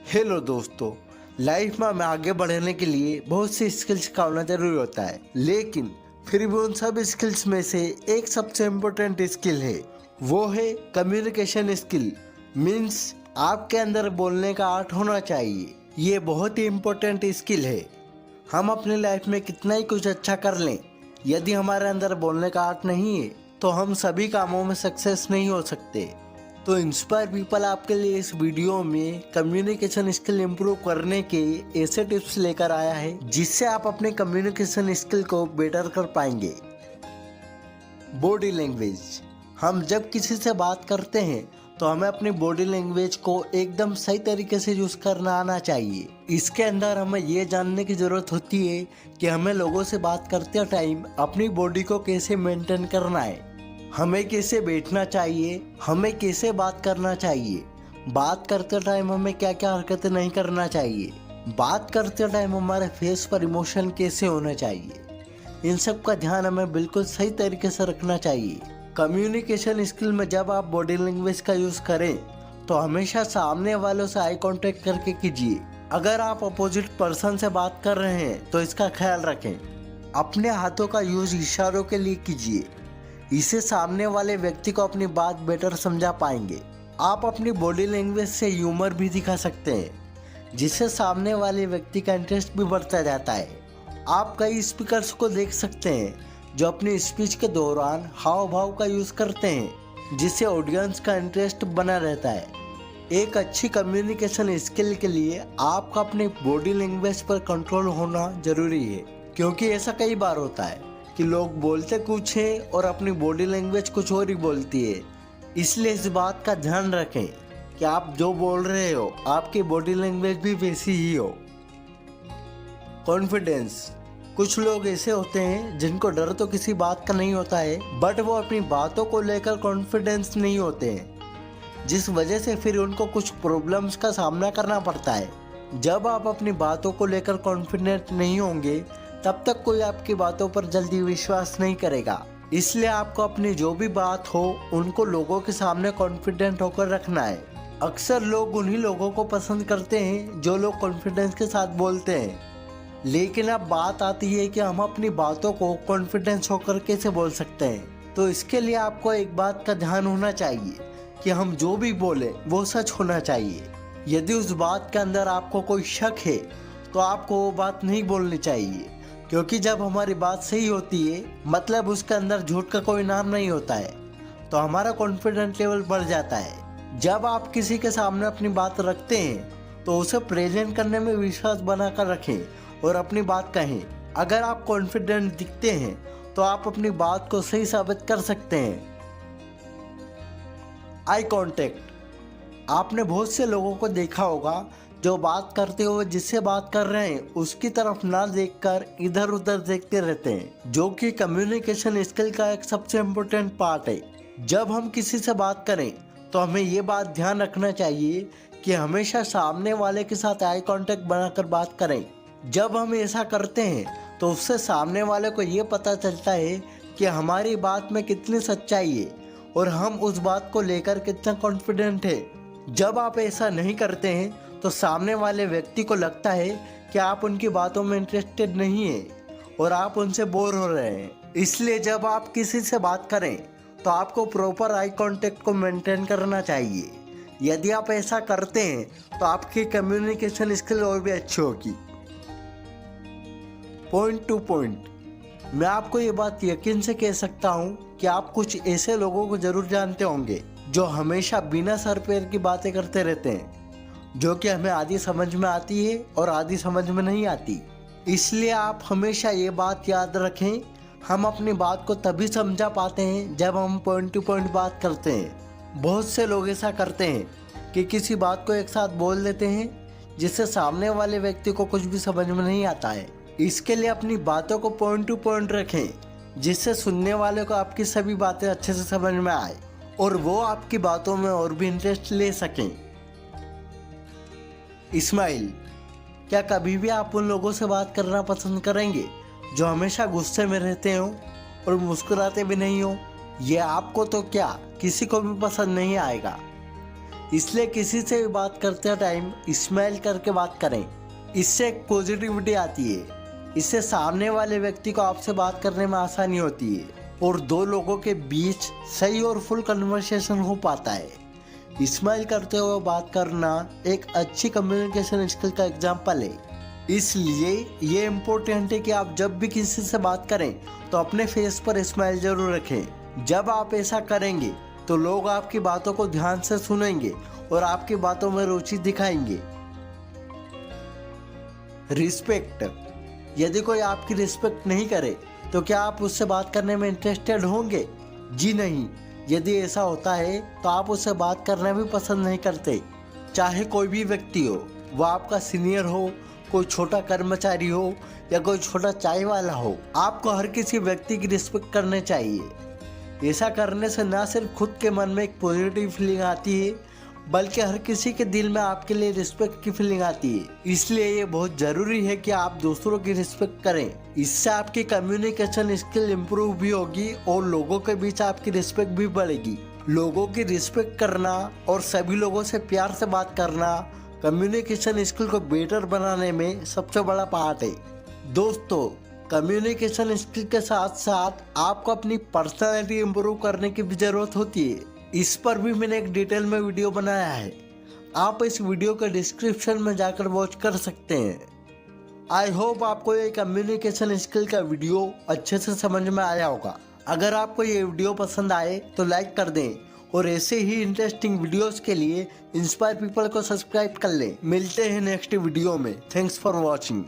Hello दोस्तों, life में हमें आगे बढ़ने के लिए बहुत सी स्किल्स का होना जरूरी होता है, लेकिन फिर भी उन सब स्किल्स में से एक सबसे इम्पोर्टेंट स्किल है, वो है कम्युनिकेशन स्किल। मीन्स आपके अंदर बोलने का आर्ट होना चाहिए। ये बहुत ही इम्पोर्टेंट स्किल है। हम अपनी लाइफ में कितना ही कुछ अच्छा कर लें, यदि हमारे अंदर बोलने का आर्ट नहीं है तो हम सभी कामों में सक्सेस नहीं हो सकते। तो इंस्पायर पीपल आपके लिए इस वीडियो में कम्युनिकेशन स्किल इम्प्रूव करने के ऐसे टिप्स लेकर आया है जिससे आप अपने कम्युनिकेशन स्किल को बेटर कर पाएंगे। Body language. हम जब किसी से बात करते हैं तो हमें अपनी बॉडी लैंग्वेज को एकदम सही तरीके से यूज करना आना चाहिए। इसके अंदर हमें ये जानने की जरूरत होती है कि हमें लोगों से बात करते टाइम अपनी बॉडी को कैसे मेंटेन करना है, हमें कैसे बैठना चाहिए, हमें कैसे बात करना चाहिए, बात करते टाइम हमें क्या क्या हरकतें नहीं करना चाहिए, बात करते टाइम हमारे फेस पर इमोशन कैसे होना चाहिए। इन सब का ध्यान हमें बिल्कुल सही तरीके से रखना चाहिए। कम्युनिकेशन स्किल में जब आप बॉडी लैंग्वेज का यूज करें तो हमेशा सामने वालों से आई कांटेक्ट करके कीजिए। अगर आप अपोजिट पर्सन से बात कर रहे हैं तो इसका ख्याल रखें। अपने हाथों का यूज इशारों के लिए कीजिए, इससे सामने वाले व्यक्ति को अपनी बात बेटर समझा पाएंगे। आप अपनी बॉडी लैंग्वेज से ह्यूमर भी दिखा सकते हैं, जिससे सामने वाले व्यक्ति का इंटरेस्ट भी बढ़ता जाता है। आप कई स्पीकर्स को देख सकते हैं जो अपनी स्पीच के दौरान हाव भाव का यूज करते हैं, जिससे ऑडियंस का इंटरेस्ट बना रहता है। एक अच्छी कम्युनिकेशन स्किल के लिए आपका अपनी बॉडी लैंग्वेज पर कंट्रोल होना जरूरी है, क्योंकि ऐसा कई बार होता है कि लोग बोलते कुछ है और अपनी बॉडी लैंग्वेज कुछ और ही बोलती है। इसलिए इस बात का ध्यान रखें कि आप जो बोल रहे हो आपकी बॉडी लैंग्वेज भी वैसी ही हो। कॉन्फिडेंस। कुछ लोग ऐसे होते हैं जिनको डर तो किसी बात का नहीं होता है, बट वो अपनी बातों को लेकर कॉन्फिडेंस नहीं होते हैं, जिस वजह से फिर उनको कुछ प्रॉब्लम्स का सामना करना पड़ता है। जब आप अपनी बातों को लेकर कॉन्फिडेंट नहीं होंगे तब तक कोई आपकी बातों पर जल्दी विश्वास नहीं करेगा। इसलिए आपको अपनी जो भी बात हो उनको लोगों के सामने कॉन्फिडेंट होकर रखना है। अक्सर लोग उन्हीं लोगों को पसंद करते हैं जो लोग कॉन्फिडेंस के साथ बोलते हैं, लेकिन अब बात आती है कि हम अपनी बातों को कॉन्फिडेंस होकर कैसे बोल सकते हैं। तो इसके लिए आपको एक बात का ध्यान होना चाहिए कि हम जो भी बोले वो सच होना चाहिए। यदि उस बात के अंदर आपको कोई शक है तो आपको वो बात नहीं बोलनी चाहिए, क्योंकि जब हमारी बात सही होती है मतलब उसके अंदर झूठ का कोई नाम नहीं होता है, तो हमारा कॉन्फिडेंस लेवल बढ़ जाता है। जब आप किसी के सामने अपनी बात रखते हैं तो उसे प्रेजेंट करने में विश्वास बनाकर रखें और अपनी बात कहें। अगर आप कॉन्फिडेंट दिखते हैं तो आप अपनी बात को सही साबित कर सकते हैं। Eye contact. आपने बहुत से लोगों को देखा होगा जो बात करते हुए जिससे बात कर रहे हैं उसकी तरफ ना देखकर इधर उधर देखते रहते हैं, जो कि कम्युनिकेशन स्किल का एक सबसे इम्पोर्टेंट पार्ट है। जब हम किसी से बात करें तो हमें ये बात ध्यान रखना चाहिए कि हमेशा सामने वाले के साथ आई कांटेक्ट बनाकर बात करें। जब हम ऐसा करते हैं तो उससे सामने वाले को ये पता चलता है कि हमारी बात में कितनी सच्चाई है और हम उस बात को लेकर कितना कॉन्फिडेंट है। जब आप ऐसा नहीं करते हैं तो सामने वाले व्यक्ति को लगता है कि आप उनकी बातों में इंटरेस्टेड नहीं है और आप उनसे बोर हो रहे हैं। इसलिए जब आप किसी से बात करें तो आपको प्रॉपर आई कांटेक्ट को मेंटेन करना चाहिए। यदि आप ऐसा करते हैं तो आपकी कम्युनिकेशन स्किल और भी अच्छी होगी। Point two point. मैं आपको ये बात यकीन से कह सकता हूँ कि आप कुछ ऐसे लोगों को जरूर जानते होंगे जो हमेशा बिना सर पैर की बातें करते रहते हैं, जो कि हमें आधी समझ में आती है और आधी समझ में नहीं आती। इसलिए आप हमेशा ये बात याद रखें, हम अपनी बात को तभी समझा पाते हैं जब हम पॉइंट टू पॉइंट बात करते हैं। बहुत से लोग ऐसा करते हैं कि किसी बात को एक साथ बोल देते हैं जिससे सामने वाले व्यक्ति को कुछ भी समझ में नहीं आता है। इसके लिए अपनी बातों को पॉइंट टू पॉइंट रखें, जिससे सुनने वाले को आपकी सभी बातें अच्छे से समझ में आए और वो आपकी बातों में और भी इंटरेस्ट ले सकें। इस्माइल। क्या कभी भी आप उन लोगों से बात करना पसंद करेंगे जो हमेशा गुस्से में रहते हो और मुस्कुराते भी नहीं हो? ये आपको तो क्या किसी को भी पसंद नहीं आएगा। इसलिए किसी से भी बात करते टाइम स्माइल करके बात करें। इससे एक पॉजिटिविटी आती है। इससे सामने वाले व्यक्ति को आपसे बात करने में आसानी होती है और दो लोगों के बीच सही और फुल कन्वर्सेशन हो पाता है। स्माइल करते हुए बात करना एक अच्छी कम्युनिकेशन स्किल का एग्जाम्पल है। इसलिए ये इम्पोर्टेंट है कि आप जब भी किसी से बात करें तो अपने फेस पर स्माइल जरूर रखें। जब आप ऐसा करेंगे तो लोग आपकी बातों को ध्यान से सुनेंगे और आपकी बातों में रुचि दिखाएंगे। रिस्पेक्ट। यदि कोई आपकी रिस्पेक्ट नहीं करे तो क्या आप उससे बात करने में इंटरेस्टेड होंगे? जी नहीं। यदि ऐसा होता है तो आप उससे बात करना भी पसंद नहीं करते। चाहे कोई भी व्यक्ति हो, वह आपका सीनियर हो, कोई छोटा कर्मचारी हो या कोई छोटा चाय वाला हो, आपको हर किसी व्यक्ति की रिस्पेक्ट करनी चाहिए। ऐसा करने से न सिर्फ खुद के मन में एक पॉजिटिव फीलिंग आती है, बल्कि हर किसी के दिल में आपके लिए रिस्पेक्ट की फीलिंग आती है। इसलिए ये बहुत जरूरी है कि आप दूसरों की रिस्पेक्ट करें। इससे आपकी कम्युनिकेशन स्किल इम्प्रूव भी होगी और लोगों के बीच आपकी रिस्पेक्ट भी बढ़ेगी। लोगों की रिस्पेक्ट करना और सभी लोगों से प्यार से बात करना कम्युनिकेशन स्किल को बेटर बनाने में सबसे बड़ा पार्ट है। दोस्तों, कम्युनिकेशन स्किल के साथ साथ आपको अपनी पर्सनालिटी इम्प्रूव करने की भी जरूरत होती है। इस पर भी मैंने एक डिटेल में वीडियो बनाया है। आप इस वीडियो के डिस्क्रिप्शन में जाकर वॉच कर सकते हैं। आई होप आपको ये कम्युनिकेशन स्किल का वीडियो अच्छे से समझ में आया होगा। अगर आपको ये वीडियो पसंद आए तो लाइक कर दें और ऐसे ही इंटरेस्टिंग वीडियोस के लिए इंस्पायर पीपल को सब्सक्राइब कर लें। मिलते हैं नेक्स्ट वीडियो में। Thanks for watching.